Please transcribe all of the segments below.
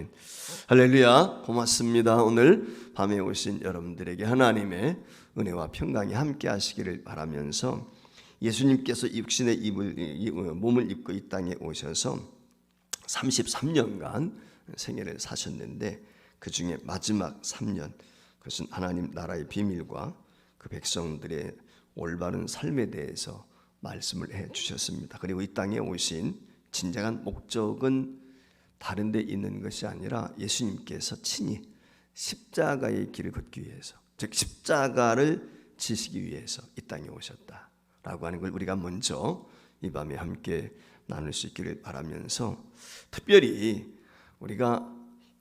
아멘. 할렐루야. 고맙습니다. 오늘 밤에 오신 여러분들에게 하나님의 은혜와 평강이 함께 하시기를 바라면서 예수님께서 육신의 몸을 입고 이 땅에 오셔서 33년간 생애를 사셨는데 그 중에 마지막 3년, 그것은 하나님 나라의 비밀과 그 백성들의 올바른 삶에 대해서 말씀을 해 주셨습니다. 그리고 이 땅에 오신 진정한 목적은 다른 데 있는 것이 아니라 예수님께서 친히 십자가의 길을 걷기 위해서, 즉 십자가를 지시기 위해서 이 땅에 오셨다라고 하는 걸 우리가 먼저 이 밤에 함께 나눌 수 있기를 바라면서, 특별히 우리가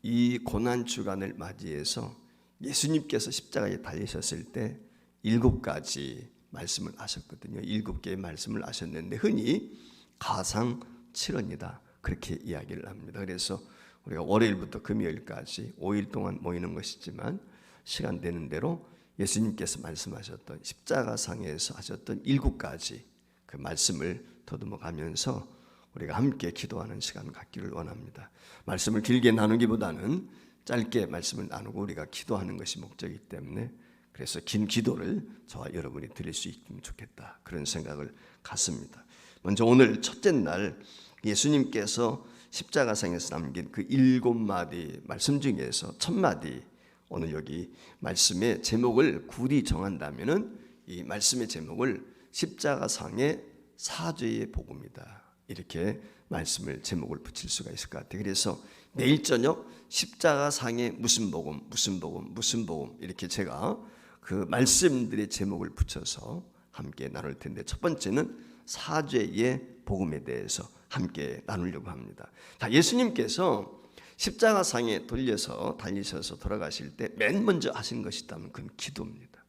이 고난 주간을 맞이해서 예수님께서 십자가에 달리셨을 때 7가지 말씀을 하셨거든요. 7개의 말씀을 하셨는데 흔히 가상칠언이다 그렇게 이야기를 합니다. 그래서 우리가 월요일부터 금요일까지 5일 동안 모이는 것이지만 시간 되는 대로 예수님께서 말씀하셨던 십자가상에서 하셨던 7가지 그 말씀을 더듬어 가면서 우리가 함께 기도하는 시간 갖기를 원합니다. 말씀을 길게 나누기보다는 짧게 말씀을 나누고 우리가 기도하는 것이 목적이기 때문에, 그래서 긴 기도를 저와 여러분이 드릴 수 있으면 좋겠다 그런 생각을 갖습니다. 먼저 오늘 첫째 날 예수님께서 십자가상에서 남긴 그 7마디 말씀 중에서 첫 마디, 오늘 여기 말씀의 제목을 굳이 정한다면은 이 말씀의 제목을 십자가상의 사죄의 복음이다 이렇게 말씀을 제목을 붙일 수가 있을 것 같아요. 그래서 내일 저녁 십자가상의 무슨 복음, 무슨 복음, 무슨 복음 이렇게 제가 그 말씀들의 제목을 붙여서 함께 나눌 텐데, 첫 번째는 사죄의 복음에 대해서 함께 나누려고 합니다. 자, 예수님께서 십자가상에 달리셔서 돌아가실 때 맨 먼저 하신 것이 있다면 그건 기도입니다.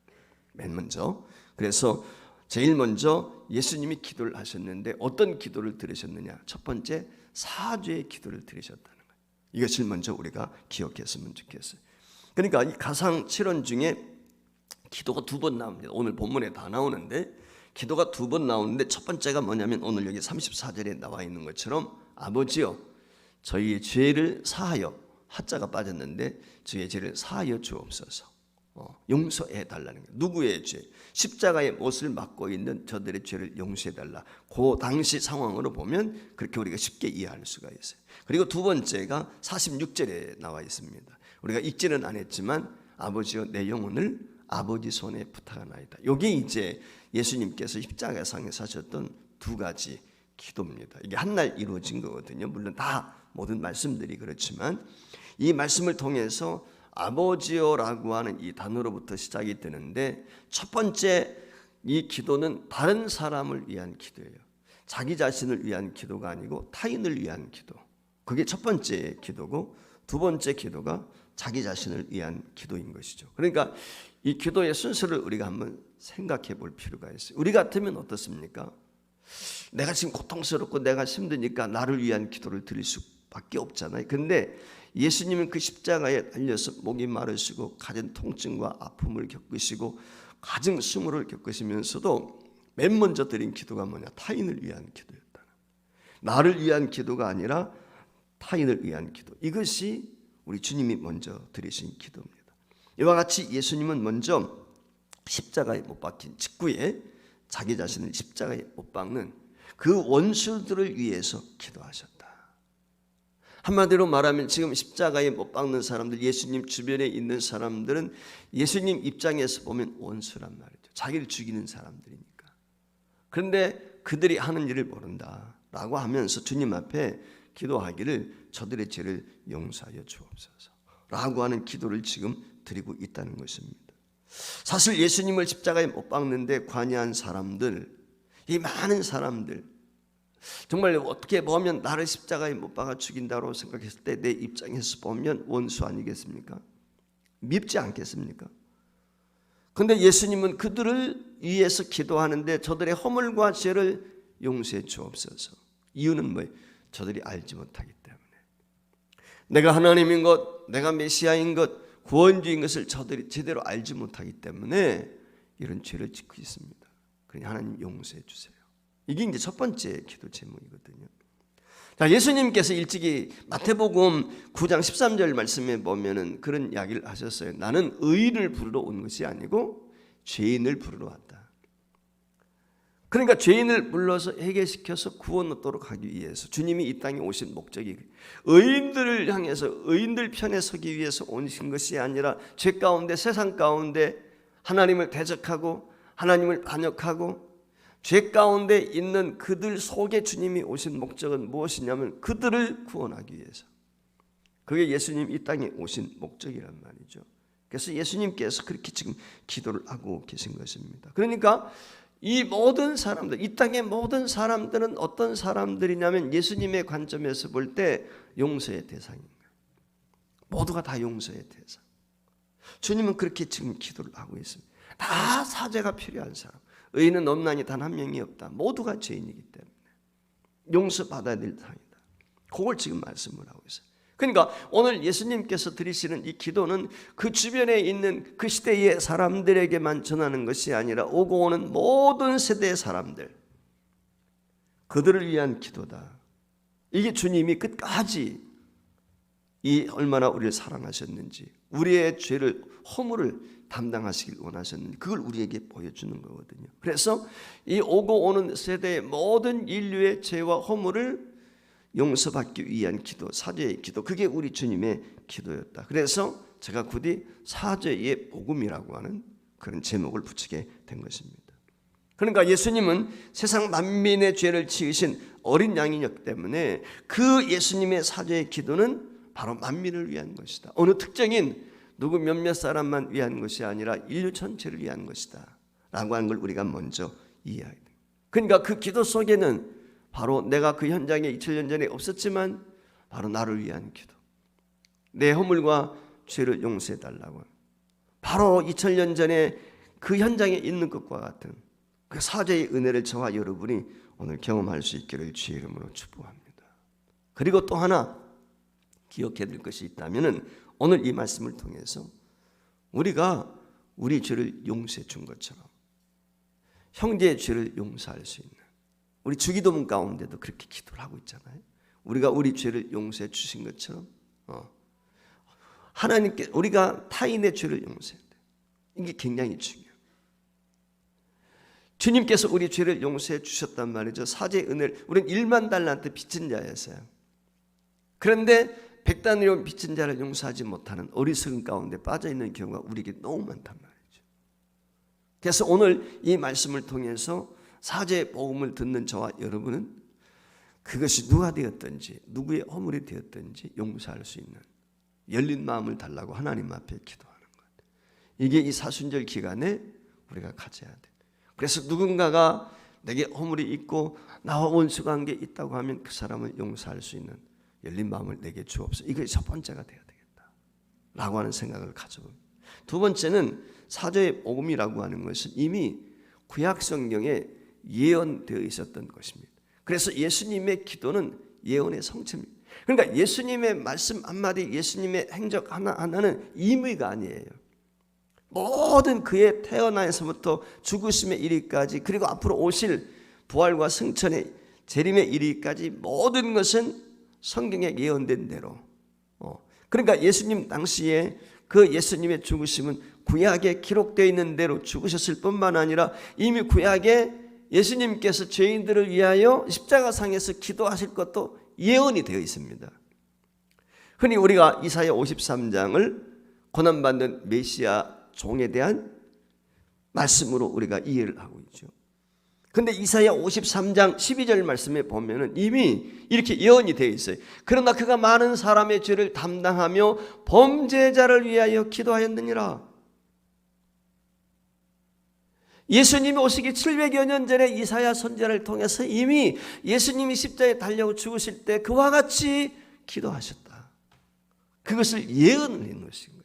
맨 먼저. 그래서 제일 먼저 예수님이 기도를 하셨는데 어떤 기도를 들으셨느냐? 첫 번째 사죄의 기도를 들으셨다는 거예요. 이것을 먼저 우리가 기억했으면 좋겠어요. 그러니까 이 가상칠언 중에 기도가 2번 나옵니다. 오늘 본문에 다 나오는데 기도가 2번 나오는데 첫 번째가 뭐냐면 오늘 여기 34절에 나와 있는 것처럼 아버지여 저희의 죄를 사하여, 하자가 빠졌는데 저희의 죄를 사하여 주옵소서. 용서해 달라는 거예요. 누구의 죄? 십자가의 못을 맡고 있는 저들의 죄를 용서해 달라. 그 당시 상황으로 보면 그렇게 우리가 쉽게 이해할 수가 있어요. 그리고 두 번째가 46절에 나와 있습니다. 우리가 읽지는 안 했지만 아버지여 내 영혼을 아버지 손에 부탁하나이다. 이게 이제 예수님께서 십자가상에서 하셨던 2가지 기도입니다. 이게 한 날 이루어진 거거든요. 물론 다 모든 말씀들이 그렇지만 이 말씀을 통해서 아버지여라고 하는 이 단어로부터 시작이 되는데, 첫 번째 이 기도는 다른 사람을 위한 기도예요. 자기 자신을 위한 기도가 아니고 타인을 위한 기도. 그게 첫 번째 기도고, 두 번째 기도가 자기 자신을 위한 기도인 것이죠. 그러니까 이 기도의 순서를 우리가 한번 생각해 볼 필요가 있어요. 우리 같으면 어떻습니까? 내가 지금 고통스럽고 내가 힘드니까 나를 위한 기도를 드릴 수밖에 없잖아요. 그런데 예수님은 그 십자가에 달려서 목이 마르시고 가진 통증과 아픔을 겪으시고 가진 수모를 겪으시면서도 맨 먼저 드린 기도가 뭐냐? 타인을 위한 기도였다. 나를 위한 기도가 아니라 타인을 위한 기도. 이것이 우리 주님이 먼저 드리신 기도입니다. 이와 같이 예수님은 먼저 십자가에 못 박힌 직후에 자기 자신을 십자가에 못 박는 그 원수들을 위해서 기도하셨다. 한마디로 말하면 지금 십자가에 못 박는 사람들, 예수님 주변에 있는 사람들은 예수님 입장에서 보면 원수란 말이죠. 자기를 죽이는 사람들이니까. 그런데 그들이 하는 일을 모른다라고 하면서 주님 앞에 기도하기를 저들의 죄를 용서하여 주옵소서 라고 하는 기도를 지금 드리고 있다는 것입니다. 사실 예수님을 십자가에 못 박는데 관여한 사람들, 이 많은 사람들, 정말 어떻게 보면 나를 십자가에 못 박아 죽인다고 생각했을 때 내 입장에서 보면 원수 아니겠습니까? 밉지 않겠습니까? 그런데 예수님은 그들을 위해서 기도하는데 저들의 허물과 죄를 용서해 주옵소서. 이유는 뭐예요? 저들이 알지 못하기 때문에. 내가 하나님인 것, 내가 메시아인 것, 구원주인 것을 저들이 제대로 알지 못하기 때문에 이런 죄를 짓고 있습니다. 그러니 하나님 용서해 주세요. 이게 이제 첫 번째 기도 제목이거든요. 자, 예수님께서 일찍이 마태복음 9장 13절 말씀에 보면은 그런 이야기를 하셨어요. 나는 의인을 부르러 온 것이 아니고 죄인을 부르러 왔다. 그러니까 죄인을 불러서 해결시켜서 구원 얻도록 하기 위해서 주님이 이 땅에 오신 목적이 의인들을 향해서 의인들 편에 서기 위해서 오신 것이 아니라 죄 가운데 세상 가운데 하나님을 대적하고 하나님을 반역하고 죄 가운데 있는 그들 속에 주님이 오신 목적은 무엇이냐면 그들을 구원하기 위해서. 그게 예수님 이 땅에 오신 목적이란 말이죠. 그래서 예수님께서 그렇게 지금 기도를 하고 계신 것입니다. 그러니까 이 모든 사람들, 이 땅의 모든 사람들은 어떤 사람들이냐면 예수님의 관점에서 볼 때 용서의 대상인 거예요. 모두가 다 용서의 대상. 주님은 그렇게 지금 기도를 하고 있습니다. 다 사죄가 필요한 사람. 의인은 없나니 단 한 명이 없다. 모두가 죄인이기 때문에 용서받아야 될 상이다. 그걸 지금 말씀을 하고 있어요. 그러니까 오늘 예수님께서 드리시는 이 기도는 그 주변에 있는 그 시대의 사람들에게만 전하는 것이 아니라 오고 오는 모든 세대의 사람들, 그들을 위한 기도다. 이게 주님이 끝까지 이 얼마나 우리를 사랑하셨는지, 우리의 죄를 허물을 담당하시길 원하셨는지 그걸 우리에게 보여주는 거거든요. 그래서 이 오고 오는 세대의 모든 인류의 죄와 허물을 용서받기 위한 기도, 사죄의 기도, 그게 우리 주님의 기도였다. 그래서 제가 굳이 사죄의 복음이라고 하는 그런 제목을 붙이게 된 것입니다. 그러니까 예수님은 세상 만민의 죄를 지으신 어린 양이었기 때문에 그 예수님의 사죄의 기도는 바로 만민을 위한 것이다. 어느 특정인 누구 몇몇 사람만 위한 것이 아니라 인류 전체를 위한 것이다 라고 하는 걸 우리가 먼저 이해해야 돼요. 그러니까 그 기도 속에는 바로 내가 그 현장에 2000년 전에 없었지만 바로 나를 위한 기도, 내 허물과 죄를 용서해 달라고, 바로 2000년 전에 그 현장에 있는 것과 같은 그 사죄의 은혜를 저와 여러분이 오늘 경험할 수 있기를 주의 이름으로 축복합니다. 그리고 또 하나 기억해야 될 것이 있다면 오늘 이 말씀을 통해서 우리가 우리 죄를 용서해 준 것처럼 형제의 죄를 용서할 수 있는, 우리 주기도문 가운데도 그렇게 기도를 하고 있잖아요. 우리가 우리 죄를 용서해 주신 것처럼 하나님께 우리가 타인의 죄를 용서해야 돼요. 이게 굉장히 중요해요. 주님께서 우리 죄를 용서해 주셨단 말이죠. 사죄의 은혜를, 우리는 1만 달란트 빚진 자였어요. 그런데 100단위로 빚진 자를 용서하지 못하는 어리석은 가운데 빠져있는 경우가 우리에게 너무 많단 말이죠. 그래서 오늘 이 말씀을 통해서 사죄의 복음을 듣는 저와 여러분은 그것이 누가 되었든지 누구의 허물이 되었든지 용서할 수 있는 열린 마음을 달라고 하나님 앞에 기도하는 것. 이게 이 사순절 기간에 우리가 가져야 돼. 그래서 누군가가 내게 허물이 있고 나와 원수관계 있다고 하면 그 사람을 용서할 수 있는 열린 마음을 내게 주옵소서. 이게 첫 번째가 되어야 되겠다 라고 하는 생각을 가져봅니다. 두 번째는 사죄의 복음이라고 하는 것은 이미 구약 성경에 예언되어 있었던 것입니다. 그래서 예수님의 기도는 예언의 성취입니다. 그러니까 예수님의 말씀 한마디, 예수님의 행적 하나하나는 임의가 아니에요. 모든 그의 태어나서부터 죽으심의 이르기까지, 그리고 앞으로 오실 부활과 승천의 재림의 이르기까지 모든 것은 성경에 예언된 대로. 그러니까 예수님 당시에 그 예수님의 죽으심은 구약에 기록되어 있는 대로 죽으셨을 뿐만 아니라 이미 구약에 예수님께서 죄인들을 위하여 십자가상에서 기도하실 것도 예언이 되어 있습니다. 흔히 우리가 이사야 53장을 고난받는 메시아 종에 대한 말씀으로 우리가 이해를 하고 있죠. 그런데 이사야 53장 12절 말씀에 보면은 이미 이렇게 예언이 되어 있어요. 그러나 그가 많은 사람의 죄를 담당하며 범죄자를 위하여 기도하였느니라. 예수님이 오시기 700여 년 전에 이사야 선지자를 통해서 이미 예수님이 십자가에 달려 죽으실 때 그와 같이 기도하셨다. 그것을 예언을 한 것인 거예요.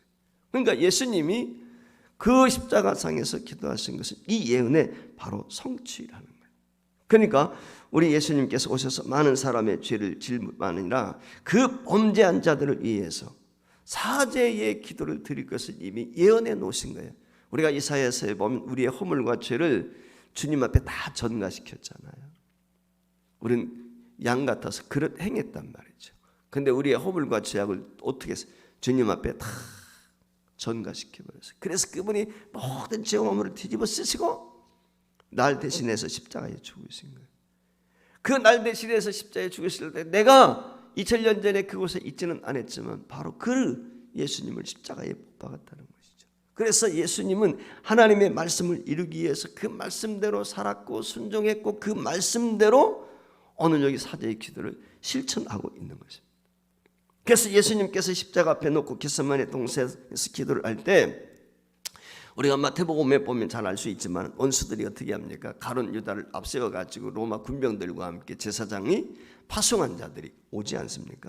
그러니까 예수님이 그 십자가상에서 기도하신 것은 이 예언의 바로 성취라는 거예요. 그러니까 우리 예수님께서 오셔서 많은 사람의 죄를 질 뿐만 아니라 그 범죄한 자들을 위해서 사죄의 기도를 드릴 것을 이미 예언해 놓으신 거예요. 우리가 이사야서에 보면 우리의 허물과 죄를 주님 앞에 다 전가시켰잖아요. 우리는 양 같아서 그릇 행했단 말이죠. 근데 우리의 허물과 죄악을 어떻게 해서 주님 앞에 다 전가시켜버렸어요. 그래서 그분이 모든 죄와 허물을 뒤집어 쓰시고 날 대신해서 십자가에 죽으신 거예요. 그 날 대신해서 십자가에 죽으실 때 내가 2000년 전에 그곳에 있지는 않았지만 바로 그 예수님을 십자가에 못 박았다는 것이죠. 그래서 예수님은 하나님의 말씀을 이루기 위해서 그 말씀대로 살았고 순종했고 그 말씀대로 오늘 여기 사제의 기도를 실천하고 있는 것입니다. 그래서 예수님께서 십자가 앞에 놓고 겟세마네 동산에서 기도를 할 때 우리가 마태복음에 보면 잘 알 수 있지만 원수들이 어떻게 합니까? 가룟 유다를 앞세워 가지고 로마 군병들과 함께 제사장이 파송한 자들이 오지 않습니까?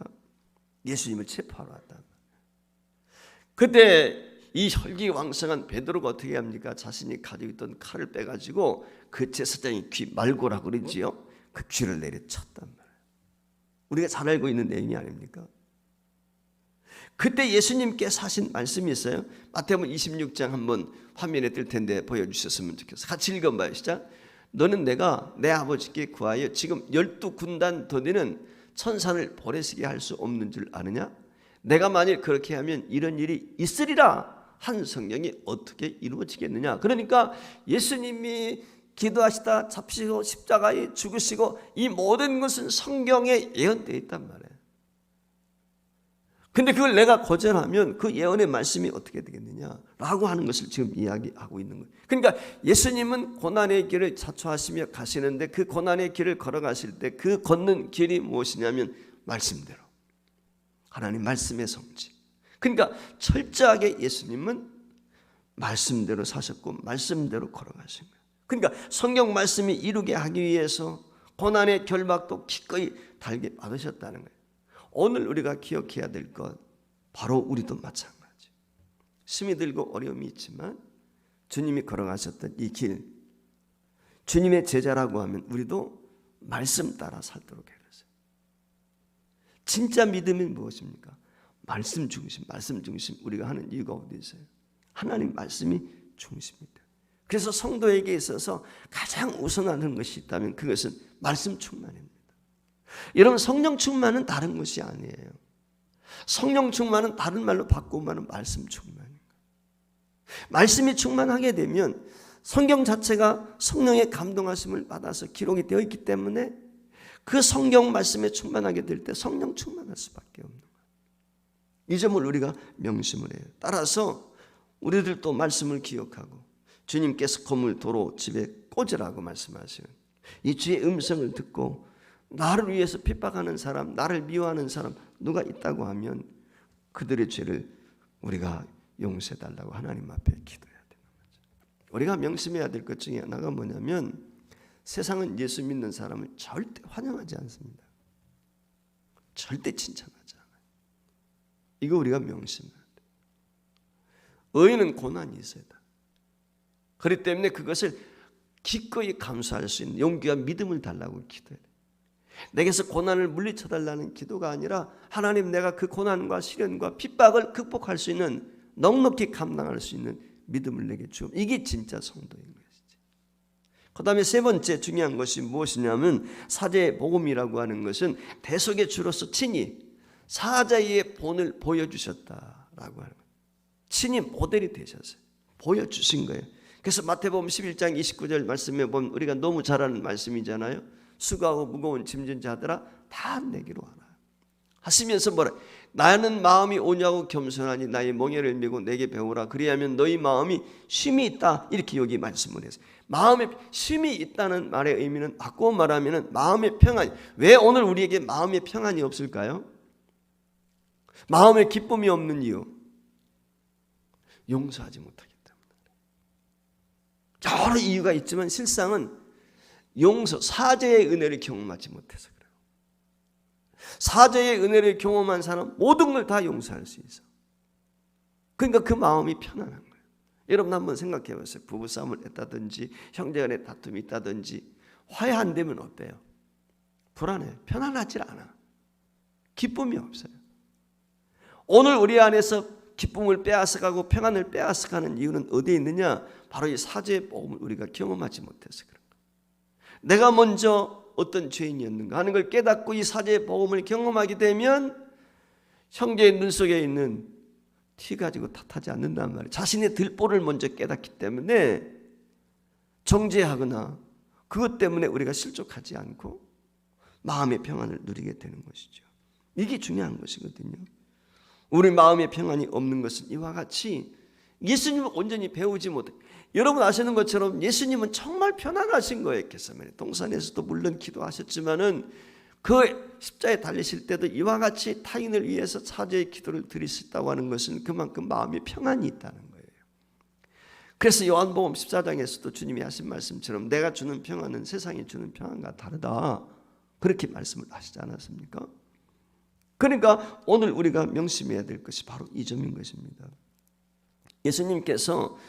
예수님을 체포하러 왔다. 그때 이 혈기왕성한 베드로가 어떻게 합니까? 자신이 가지고 있던 칼을 빼가지고 그 제사장의 귀 말고라 그러지요. 그 귀를 내려쳤단 말이에요. 우리가 잘 알고 있는 내용이 아닙니까? 그때 예수님께서 하신 말씀이 있어요. 마태복음 26장 한번 화면에 뜰 텐데 보여주셨으면 좋겠어요. 같이 읽어봐요. 시작. 너는 내가 내 아버지께 구하여 지금 12군단 더 되는 천사를 보내시게 할 수 없는 줄 아느냐? 내가 만일 그렇게 하면 이런 일이 있으리라 한 성경이 어떻게 이루어지겠느냐? 그러니까 예수님이 기도하시다 잡히시고 십자가에 죽으시고 이 모든 것은 성경에 예언되어 있단 말이에요. 근데 그걸 내가 거절하면 그 예언의 말씀이 어떻게 되겠느냐라고 하는 것을 지금 이야기하고 있는 거예요. 그러니까 예수님은 고난의 길을 자초하시며 가시는데 그 고난의 길을 걸어가실 때 그 걷는 길이 무엇이냐면 말씀대로 하나님 말씀의 성지. 그러니까 철저하게 예수님은 말씀대로 사셨고 말씀대로 걸어가신 거예요. 그러니까 성경 말씀이 이루게 하기 위해서 고난의 결박도 기꺼이 달게 받으셨다는 거예요. 오늘 우리가 기억해야 될 것 바로 우리도 마찬가지. 힘이 들고 어려움이 있지만 주님이 걸어가셨던 이 길, 주님의 제자라고 하면 우리도 말씀 따라 살도록 해주세요. 진짜 믿음이 무엇입니까? 말씀 중심, 말씀 중심. 우리가 하는 이유가 어디 있어요? 하나님 말씀이 중심입니다. 그래서 성도에게 있어서 가장 우선하는 것이 있다면 그것은 말씀 충만입니다. 여러분, 성령 충만은 다른 것이 아니에요. 성령 충만은 다른 말로 바꾸면 말씀 충만입니다. 말씀이 충만하게 되면 성경 자체가 성령의 감동하심을 받아서 기록이 되어 있기 때문에 그 성경 말씀에 충만하게 될 때 성령 충만할 수밖에 없는 거예요. 이 점을 우리가 명심을 해요. 따라서 우리들도 말씀을 기억하고 주님께서 거물 도로 집에 꽂으라고 말씀하시는 이 주의 음성을 듣고 나를 위해서 핍박하는 사람, 나를 미워하는 사람 누가 있다고 하면 그들의 죄를 우리가 용서해달라고 하나님 앞에 기도해야 되는 거죠. 우리가 명심해야 될 것 중에 하나가 뭐냐면 세상은 예수 믿는 사람을 절대 환영하지 않습니다. 절대 칭찬하지 않아요. 이거 우리가 명심해야 돼요. 의인은 고난이 있어야 돼. 그렇기 때문에 그것을 기꺼이 감수할 수 있는 용기와 믿음을 달라고 기도해야 돼요. 내게서 고난을 물리쳐달라는 기도가 아니라 하나님, 내가 그 고난과 시련과 핍박을 극복할 수 있는, 넉넉히 감당할 수 있는 믿음을 내게 주옵. 이게 진짜 성도인 것이지. 그 다음에 세 번째 중요한 것이 무엇이냐면 사제의 복음이라고 하는 것은 대속의 주로서 친히 사자의 본을 보여주셨다라고 하는 거예요. 친히 모델이 되셨어요. 보여주신 거예요. 그래서 마태복음 11장 29절 말씀에 보면 우리가 너무 잘 아는 말씀이잖아요. 수고하고 무거운 짐진 자들아 다 내게로 와라 하시면서 뭐라, 나는 마음이 온유하고 겸손하니 나의 멍에를 메고 내게 배우라. 그리하면 너희 마음이 쉼이 있다. 이렇게 여기 말씀을 했어요. 마음에 쉼이 있다는 말의 의미는 바꾸어 말하면 마음의 평안. 왜 오늘 우리에게 마음의 평안이 없을까요? 마음의 기쁨이 없는 이유, 용서하지 못하기 때문에. 여러 이유가 있지만 실상은 용서, 사죄의 은혜를 경험하지 못해서 그래요. 사죄의 은혜를 경험한 사람 모든 걸 다 용서할 수 있어. 그러니까 그 마음이 편안한 거예요. 여러분 한번 생각해 보세요. 부부싸움을 했다든지 형제간에 다툼이 있다든지 화해 안 되면 어때요? 불안해요. 편안하지 않아. 기쁨이 없어요. 오늘 우리 안에서 기쁨을 빼앗아가고 평안을 빼앗아가는 이유는 어디에 있느냐? 바로 이 사죄의 복음을 우리가 경험하지 못해서 그래요. 내가 먼저 어떤 죄인이었는가 하는 걸 깨닫고 이 사제의 복음을 경험하게 되면 형제의 눈 속에 있는 티 가지고 탓하지 않는단 말이에요. 자신의 들보를 먼저 깨닫기 때문에 정죄하거나 그것 때문에 우리가 실족하지 않고 마음의 평안을 누리게 되는 것이죠. 이게 중요한 것이거든요. 우리 마음의 평안이 없는 것은 이와 같이 예수님을 온전히 배우지 못해. 여러분 아시는 것처럼 예수님은 정말 편안하신 거예요. 겟세마네 동산에서도 물론 기도하셨지만은 그 십자가에 달리실 때도 이와 같이 타인을 위해서 사죄의 기도를 드리셨다고 하는 것은 그만큼 마음의 평안이 있다는 거예요. 그래서 요한복음 14장에서도 주님이 하신 말씀처럼 내가 주는 평안은 세상이 주는 평안과 다르다, 그렇게 말씀을 하시지 않았습니까? 그러니까 오늘 우리가 명심해야 될 것이 바로 이 점인 것입니다. 예수님께서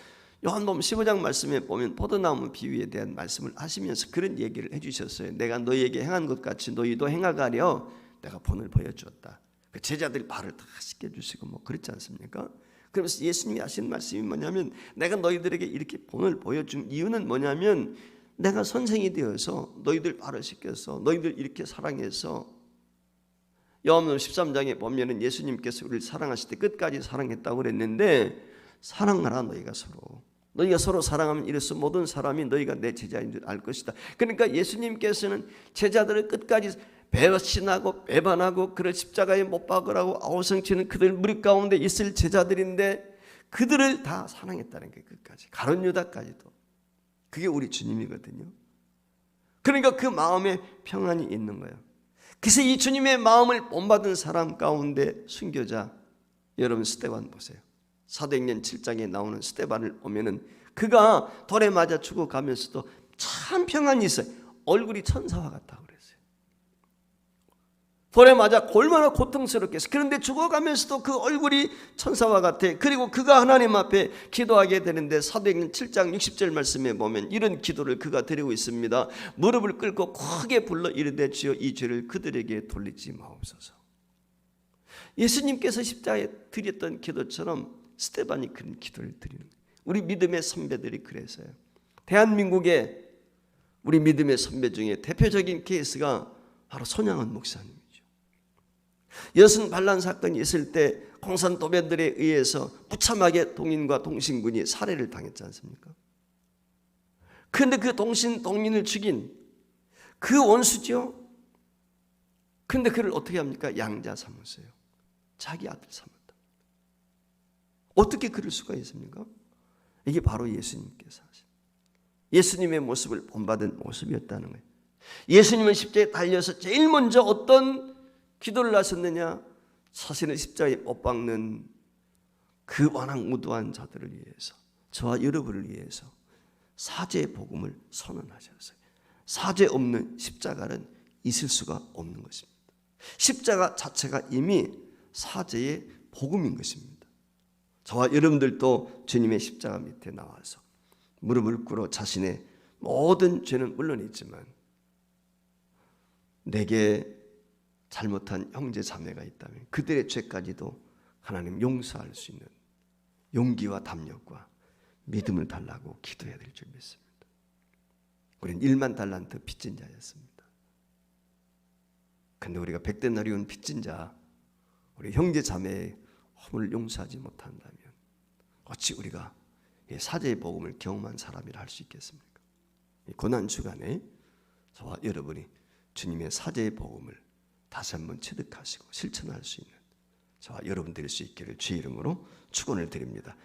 요한복음 15장 말씀에 보면 포도나무 비유에 대한 말씀을 하시면서 그런 얘기를 해주셨어요. 내가 너희에게 행한 것 같이 너희도 행하가려 내가 본을 보여주었다. 그 제자들 발을 다 씻겨주시고 뭐 그렇지 않습니까? 그러면서 예수님이 하신 말씀이 뭐냐면 내가 너희들에게 이렇게 본을 보여준 이유는 뭐냐면 내가 선생이 되어서 너희들 발을 씻겨서 너희들 이렇게 사랑해서 요한복음 13장에 보면은 예수님께서 우리를 사랑하실 때 끝까지 사랑했다고 그랬는데 사랑하라 너희가 서로 사랑하면 이래서 모든 사람이 너희가 내 제자인 줄 알 것이다. 그러니까 예수님께서는 제자들을 끝까지 배신하고 배반하고 그를 십자가에 못 박으라고 아우성치는 그들 무리 가운데 있을 제자들인데 그들을 다 사랑했다는 게 끝까지 가룟 유다까지도. 그게 우리 주님이거든요. 그러니까 그 마음에 평안이 있는 거예요. 그래서 이 주님의 마음을 본받은 사람 가운데 순교자 여러분 스데반 보세요. 사도행전 7장에 나오는 스데반을 보면은 그가 돌에 맞아 죽어가면서도 참 평안이 있어요. 얼굴이 천사와 같다고 그랬어요. 돌에 맞아 얼마나 고통스럽게 했어요. 그런데 죽어가면서도 그 얼굴이 천사와 같아. 그리고 그가 하나님 앞에 기도하게 되는데 사도행전 7장 60절 말씀에 보면 이런 기도를 그가 드리고 있습니다. 무릎을 꿇고 크게 불러 이르되 주여 이 죄를 그들에게 돌리지 마옵소서. 예수님께서 십자가에 드렸던 기도처럼 스데반이 그런 기도를 드리는 거예요. 우리 믿음의 선배들이 그래서요. 대한민국의 우리 믿음의 선배 중에 대표적인 케이스가 바로 손양원 목사님이죠. 여순 반란 사건이 있을 때 공산도배들에 의해서 무참하게 동인과 동신군이 살해를 당했지 않습니까? 그런데 그 동민을 죽인 그 원수죠. 그런데 그를 어떻게 합니까? 양자 삼았어요. 자기 아들 삼았다. 어떻게 그럴 수가 있습니까? 이게 바로 예수님께서 하신 예수님의 모습을 본받은 모습이었다는 거예요. 예수님은 십자가에 달려서 제일 먼저 어떤 기도를 하셨느냐? 자신을 십자가에 못 박는 그 완악무도한 자들을 위해서, 저와 여러분을 위해서 사죄의 복음을 선언하셨어요. 사죄 없는 십자가는 있을 수가 없는 것입니다. 십자가 자체가 이미 사죄의 복음인 것입니다. 저와 여러분들도 주님의 십자가 밑에 나와서 무릎을 꿇어 자신의 모든 죄는 물론 있지만 내게 잘못한 형제 자매가 있다면 그들의 죄까지도 하나님 용서할 수 있는 용기와 담력과 믿음을 달라고 기도해야 될 줄 믿습니다. 우리는 1만 달란트 빚진 자였습니다. 그런데 우리가 100데나리 온 빚진 자, 우리 형제 자매의 허물을 용서하지 못한다면 어찌 우리가 사죄의 복음을 경험한 사람이라 할 수 있겠습니까? 이 고난 주간에 저와 여러분이 주님의 사죄의 복음을 다시 한번 체득하시고 실천할 수 있는 저와 여러분 될 수 있기를 주의 이름으로 축원을 드립니다.